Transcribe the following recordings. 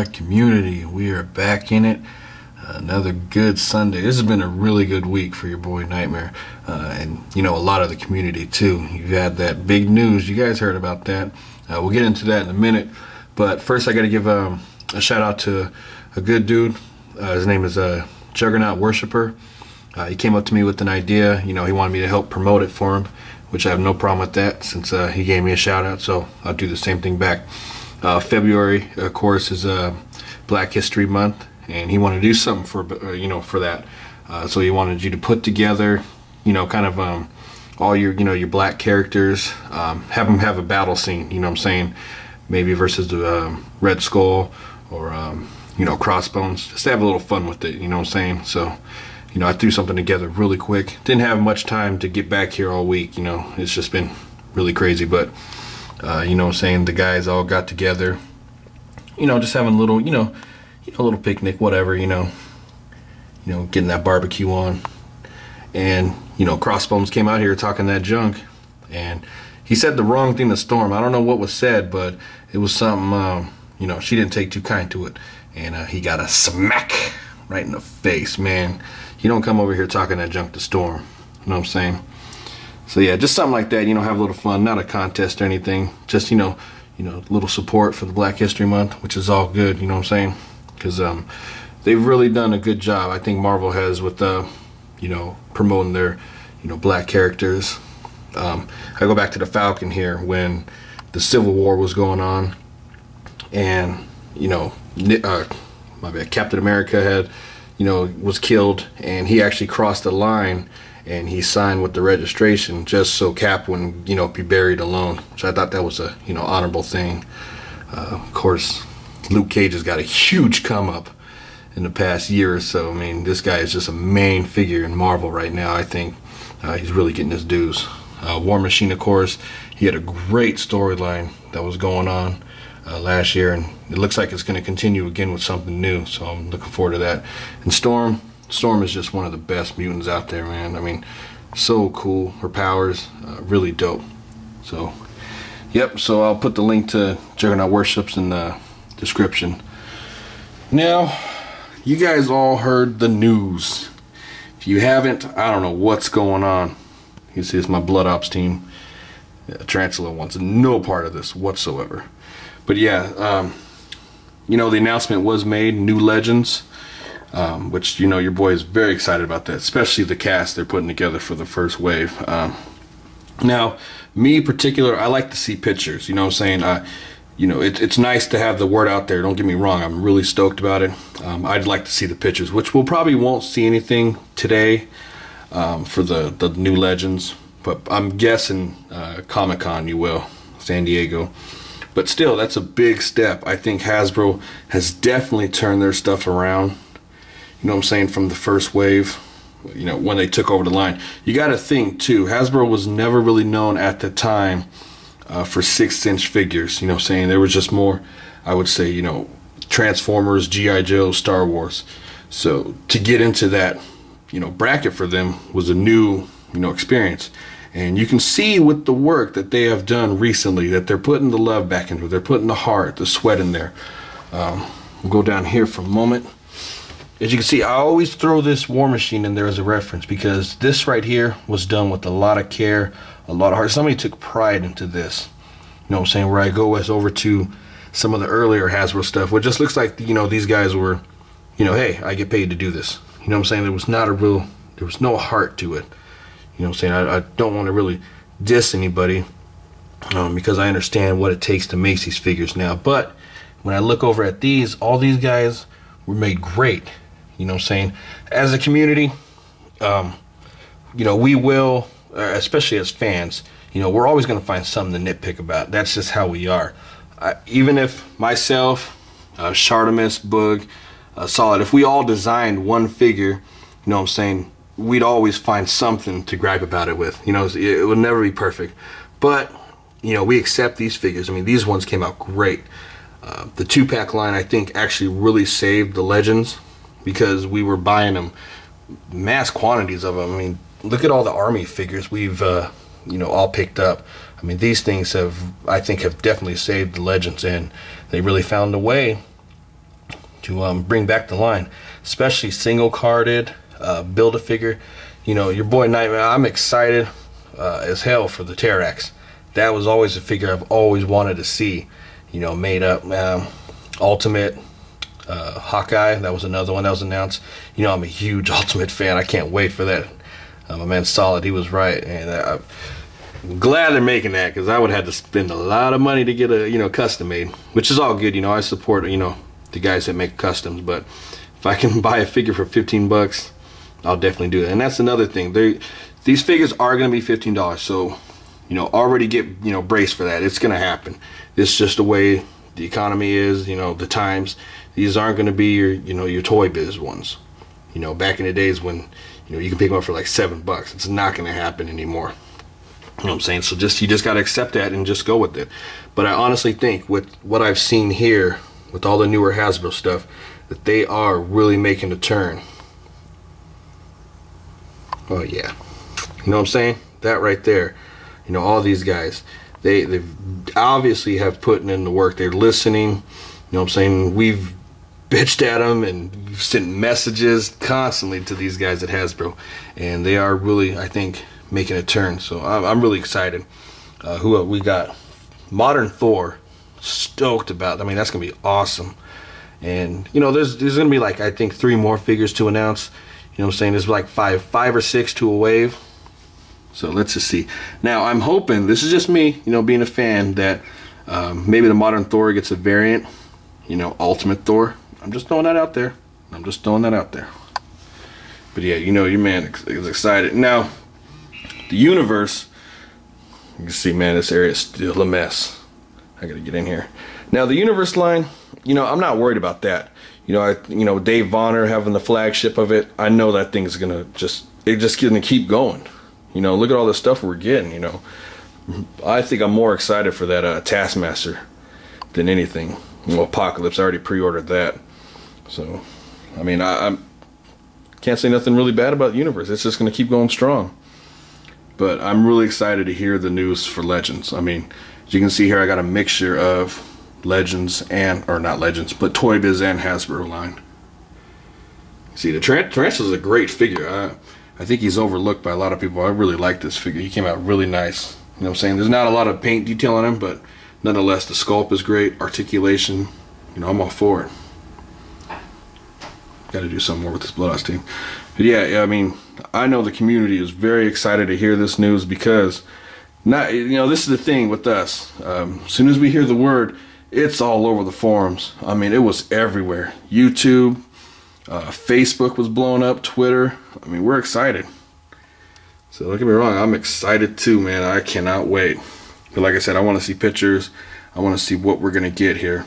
Alright, community, we are back in it. Another good Sunday. This has been a really good week for your boy Nightmare, and a lot of the community too. You've had that big news. You guys heard about that. We'll get into that in a minute, but first I got to give a shout out to a good dude. His name is Juggernaut Worshipper. He came up to me with an idea. He wanted me to help promote it for him, which I have no problem with that since he gave me a shout out, so I'll do the same thing back. February, of course, is Black History Month, and he wanted to do something for for that. So he wanted you to put together, kind of all your your black characters, have them have a battle scene. What I'm saying, maybe versus the Red Skull or Crossbones. Just have a little fun with it. What I'm saying. So I threw something together really quick. Didn't have much time to get back here all week. It's just been really crazy, but. What I'm saying, the guys all got together, just having a little, a little picnic, whatever, getting that barbecue on. And, Crossbones came out here talking that junk, and he said the wrong thing to Storm. I don't know what was said, but it was something, she didn't take too kind to it. And he got a smack right in the face, man. You don't come over here talking that junk to Storm. You know what I'm saying? So yeah, just something like that, have a little fun, not a contest or anything, just, a little support for the Black History Month, which is all good, what I'm saying, because they've really done a good job, I think Marvel has, with, promoting their, black characters. I go back to the Falcon here when the Civil War was going on, and, my bad, Captain America had, was killed, and he actually crossed the line, and he signed with the registration just so Cap wouldn't, be buried alone. Which I thought that was a, honorable thing. Of course, Luke Cage has got a huge come up in the past year or so. I mean, this guy is just a main figure in Marvel right now. I think he's really getting his dues. War Machine, of course, he had a great storyline that was going on last year, and it looks like it's going to continue again with something new. So I'm looking forward to that. And Storm is just one of the best mutants out there, man. I mean, so cool. Her powers, really dope. So, yep, so I'll put the link to Juggernaut Worships in the description. Now, you guys all heard the news. If you haven't, I don't know what's going on. You can see it's my Blood Ops team. Tarantula wants no part of this whatsoever. But yeah, the announcement was made, new Legends. Which your boy is very excited about that, especially the cast they're putting together for the first wave. Now, me particular, I like to see pictures. What I'm saying? It's nice to have the word out there. Don't get me wrong. I'm really stoked about it. I'd like to see the pictures, which we'll probably won't see anything today for the new Legends, but I'm guessing Comic-Con you will, San Diego. But still, that's a big step. I think Hasbro has definitely turned their stuff around. What I'm saying, from the first wave, when they took over the line. You got to think, too, Hasbro was never really known at the time for 6-inch figures. What I'm saying, there was just more, I would say, Transformers, G.I. Joe, Star Wars. So to get into that, bracket for them was a new, experience. And you can see with the work that they have done recently that they're putting the love back into it. They're putting the heart, the sweat in there. We'll go down here for a moment. As you can see, I always throw this War Machine in there as a reference because this right here was done with a lot of care, a lot of heart. Somebody took pride into this. What I'm saying? Where I go over to some of the earlier Hasbro stuff, where it just looks like, these guys were, hey, I get paid to do this. What I'm saying? There was no heart to it. What I'm saying? I don't want to really diss anybody because I understand what it takes to make these figures now. But when I look over at these, all these guys were made great. What I'm saying? As a community, we will, especially as fans, we're always going to find something to nitpick about. That's just how we are. Even if myself, Shartimus, Boog, Solid, if we all designed one figure, what I'm saying, we'd always find something to gripe about it with. It would never be perfect. But, we accept these figures. I mean, these ones came out great. The 2-pack line, I think, actually really saved the Legends because we were buying them mass quantities of them. I mean, look at all the Army figures we've all picked up. I mean, these things have, I think, have definitely saved the Legends, and they really found a way to bring back the line, especially single carded, Build-A-Figure. You know, your boy Nightmare, I'm excited as hell for the Terrax. That was always a figure I've always wanted to see, you know, made up. Ultimate Hawkeye, that was another one that was announced. You know, I'm a huge Ultimate fan. I can't wait for that. My man Solid, he was right, and I'm glad they're making that, because I would have had to spend a lot of money to get a, you know, custom made, which is all good. You know, I support, you know, the guys that make customs, but if I can buy a figure for 15 bucks, I'll definitely do it. And that's another thing. These figures are going to be $15, so, you know, already get, you know, braced for that. It's going to happen. It's just the way the economy is, you know, the times. These aren't going to be your, you know, your Toy Biz ones. You know, back in the days when, you know, you can pick them up for like $7. It's not going to happen anymore. You know what I'm saying? So you just got to accept that and just go with it. But I honestly think with what I've seen here, with all the newer Hasbro stuff, that they are really making a turn. Oh yeah. You know what I'm saying? That right there. You know, all these guys, they obviously have put in the work. They're listening. You know what I'm saying? We've bitched at them and sent messages constantly to these guys at Hasbro, and they are really, I think, making a turn. So I'm really excited. Who we got? Modern Thor. Stoked about. I mean, that's gonna be awesome. And you know, there's gonna be like, I think, 3 more figures to announce. You know what I'm saying? There's like five or 6 to a wave. So let's just see. Now I'm hoping, this is just me, you know, being a fan, that maybe the Modern Thor gets a variant. You know, Ultimate Thor. I'm just throwing that out there. I'm just throwing that out there. But yeah, you know, your man is excited. Now, the Universe, you can see, man, this area is still a mess. I gotta get in here. Now, the Universe line, you know, I'm not worried about that. You know, Dave Vonner having the flagship of it, I know that thing's gonna it's gonna keep going. You know, look at all the stuff we're getting, you know. I think I'm more excited for that Taskmaster than anything. Well, Apocalypse, I already pre-ordered that. So, I mean, I can't say nothing really bad about the Universe. It's just going to keep going strong. But I'm really excited to hear the news for Legends. I mean, as you can see here, I got a mixture of Legends and, or not Legends, but Toy Biz and Hasbro line. See, the Tarantula is a great figure. I think he's overlooked by a lot of people. I really like this figure. He came out really nice. You know what I'm saying? There's not a lot of paint detail on him, but nonetheless, the sculpt is great. Articulation, you know, I'm all for it. Got to do something more with this Bloodhouse team. But yeah, I mean, I know the community is very excited to hear this news, because you know, this is the thing with us. As soon as we hear the word, it's all over the forums. I mean, it was everywhere. YouTube, Facebook was blowing up, Twitter. I mean, we're excited. So don't get me wrong, I'm excited too, man. I cannot wait. But like I said, I want to see pictures. I want to see what we're going to get here,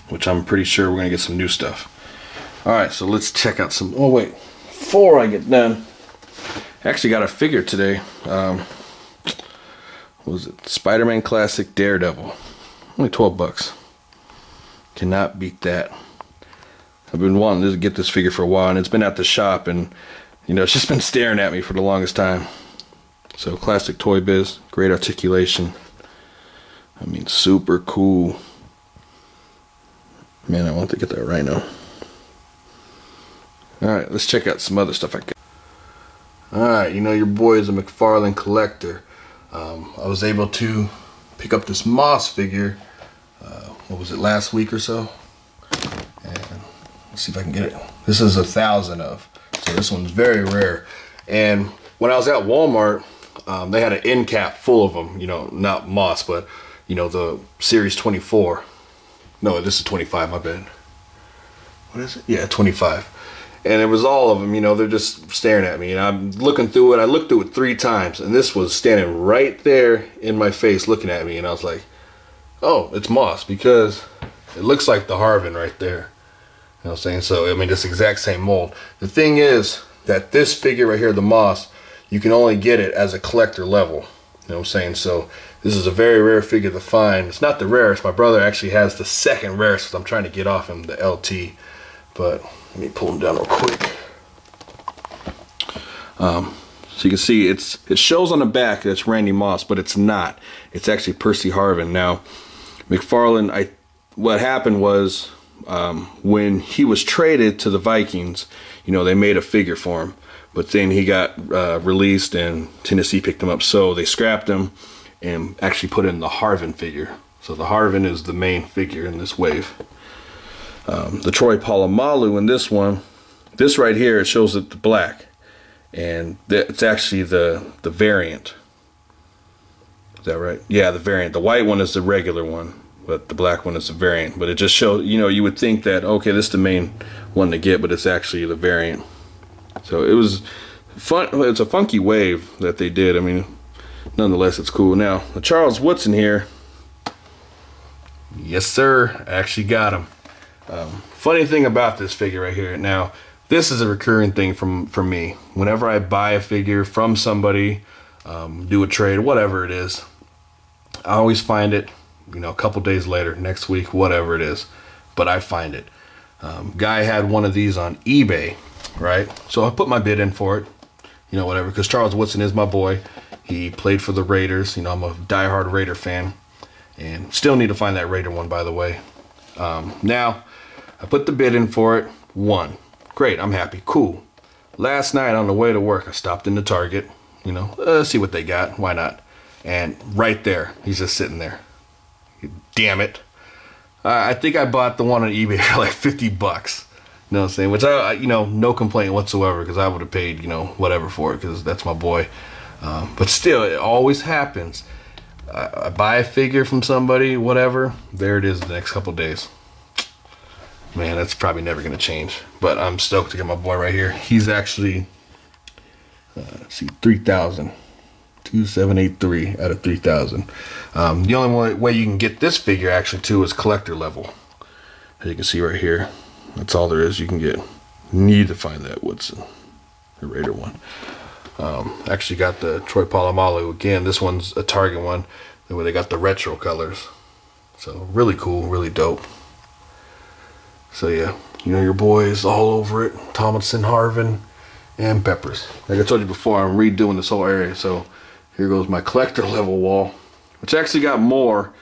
which I'm pretty sure we're going to get some new stuff. Alright, so let's check out some... Oh, wait. Before I get done, I actually got a figure today. What was it? Spider-Man Classic Daredevil. Only 12 bucks. Cannot beat that. I've been wanting to get this figure for a while, and it's been at the shop, and, you know, it's just been staring at me for the longest time. So, classic Toy Biz. Great articulation. I mean, super cool. Man, I want to get that right now. Alright, let's check out some other stuff I got. Alright, you know, your boy is a McFarlane collector. I was able to pick up this Moss figure, what was it, last week or so? And let's see if I can get it. This is 1,000 of, so this one's very rare. And when I was at Walmart, they had an end cap full of them, you know, not Moss, but, you know, the Series 24. No, this is 25, my bad. What is it? Yeah, 25. And it was all of them, you know, they're just staring at me. And I'm looking through it. I looked through it 3 times. And this was standing right there in my face looking at me. And I was like, oh, it's Moss. Because it looks like the Harvin right there. You know what I'm saying? So, I mean, this exact same mold. The thing is that this figure right here, the Moss, you can only get it as a collector level. You know what I'm saying? So, this is a very rare figure to find. It's not the rarest. My brother actually has the second rarest, because I'm trying to get off him, the LT. But let me pull him down real quick. So you can see it shows on the back that it's Randy Moss, but it's not. It's actually Percy Harvin. Now, McFarlane, what happened was When he was traded to the Vikings, you know, they made a figure for him, but then he got released and Tennessee picked him up, so they scrapped him and actually put in the Harvin figure. So the Harvin is the main figure in this wave. The Troy Polamalu in this one, this right here, it shows it the black, and it's actually the variant. Is that right? Yeah, the variant. The white one is the regular one, but the black one is the variant. But it just shows, you know, you would think that, okay, this is the main one to get, but it's actually the variant. So it was fun. It's a funky wave that they did. I mean, nonetheless, it's cool. Now, the Charles Woodson here. Yes, sir. I actually got him. Funny thing about this figure right here. Now, this is a recurring thing for me. Whenever I buy a figure from somebody, do a trade, whatever it is, I always find it, you know, a couple days later, next week, whatever it is, but I find it. Guy had one of these on eBay, right? So I put my bid in for it, you know, whatever, because Charles Woodson is my boy. He played for the Raiders. You know, I'm a diehard Raider fan, and still need to find that Raider one, by the way. Now, I put the bid in for it, won. Great, I'm happy, cool. Last night on the way to work, I stopped in the Target, you know, see what they got, why not? And right there, he's just sitting there. Damn it. I think I bought the one on eBay for like 50 bucks. You know what I'm saying? Which, you know, no complaint whatsoever, because I would have paid, you know, whatever for it, because that's my boy. But still, it always happens. I buy a figure from somebody, whatever, there it is the next couple days. Man, that's probably never going to change. But I'm stoked to get my boy right here. He's actually, let's see, 3,000. 2783 out of 3,000. The only way you can get this figure actually too is collector level. As you can see right here, that's all there is you can get. Need to find that Woodson, the Raider one. Actually got the Troy Polamalu again. This one's a Target one, where they got the retro colors. So really cool, really dope. So yeah, you know your boy is all over it. Tomlinson, Harvin, and Peppers. Like I told you before, I'm redoing this whole area, so here goes my collector level wall, which actually got more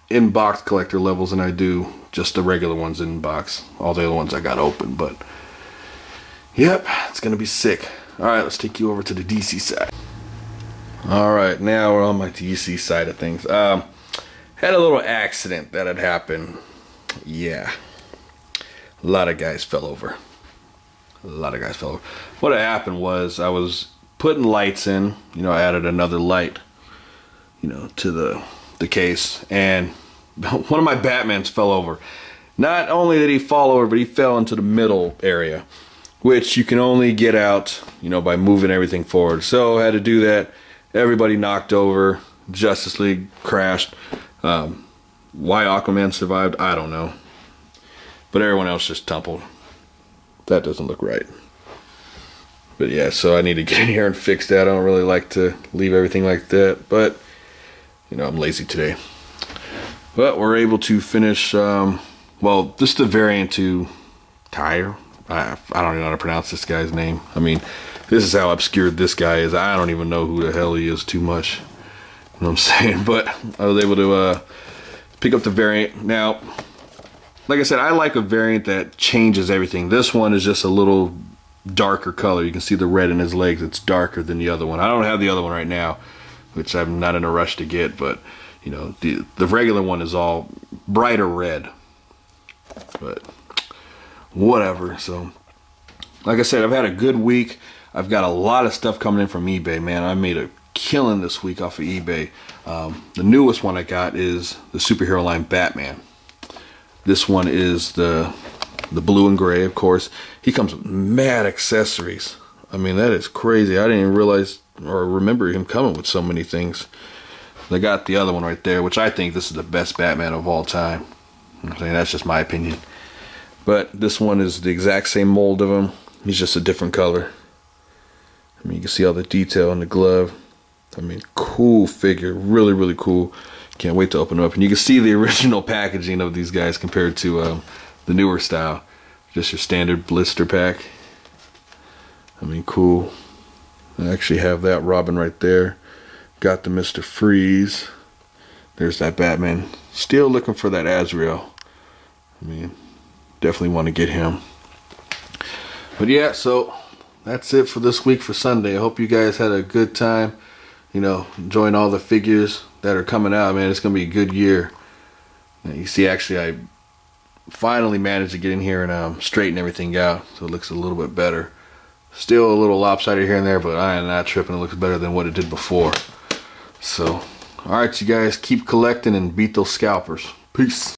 in-box collector levels than I do just the regular ones in box. All the other ones I got open, but yep, it's gonna be sick. All right, let's take you over to the DC side. All right, now we're on my DC side of things. Had a little accident that had happened. Yeah, a lot of guys fell over. What had happened was I was putting lights in, you know, I added another light, you know, to the case, and one of my Batmans fell over. Not only did he fall over, but he fell into the middle area, which you can only get out, you know, by moving everything forward. So I had to do that. Everybody knocked over. Justice League crashed. Why Aquaman survived, I don't know. But everyone else just tumbled. That doesn't look right. But yeah, so I need to get in here and fix that. I don't really like to leave everything like that, but you know, I'm lazy today. But we're able to finish, well, this is the variant to Tyre. I don't even know how to pronounce this guy's name. I mean, this is how obscured this guy is. I don't even know who the hell he is too much. You know what I'm saying? But I was able to pick up the variant. Now, like I said, I like a variant that changes everything. This one is just a little darker color. You can see the red in his legs. It's darker than the other one. I don't have the other one right now, which I'm not in a rush to get, but you know, the regular one is all brighter red. But whatever. So like I said, I've had a good week. I've got a lot of stuff coming in from eBay, man. I made a killing this week off of eBay. The newest one I got is the superhero line Batman. This one is the blue and gray, of course. He comes with mad accessories. I mean, that is crazy. I didn't even realize or remember him coming with so many things. They got the other one right there, which I think this is the best Batman of all time. I'm saying that's just my opinion. But this one is the exact same mold of him. He's just a different color. I mean, you can see all the detail in the glove. I mean, cool figure. Really, really cool. Can't wait to open them up. And you can see the original packaging of these guys compared to the newer style. Just your standard blister pack. I mean, cool. I actually have that Robin right there. Got the Mr. Freeze. There's that Batman. Still looking for that Azrael. I mean, definitely want to get him. But yeah, so that's it for this week for Sunday. I hope you guys had a good time, you know, enjoying all the figures that are coming out. Man, it's gonna be a good year. You see, actually, I finally managed to get in here and straighten everything out, so it looks a little bit better. Still a little lopsided here and there, but I am not tripping. It looks better than what it did before. So, alright, you guys, keep collecting and beat those scalpers. Peace.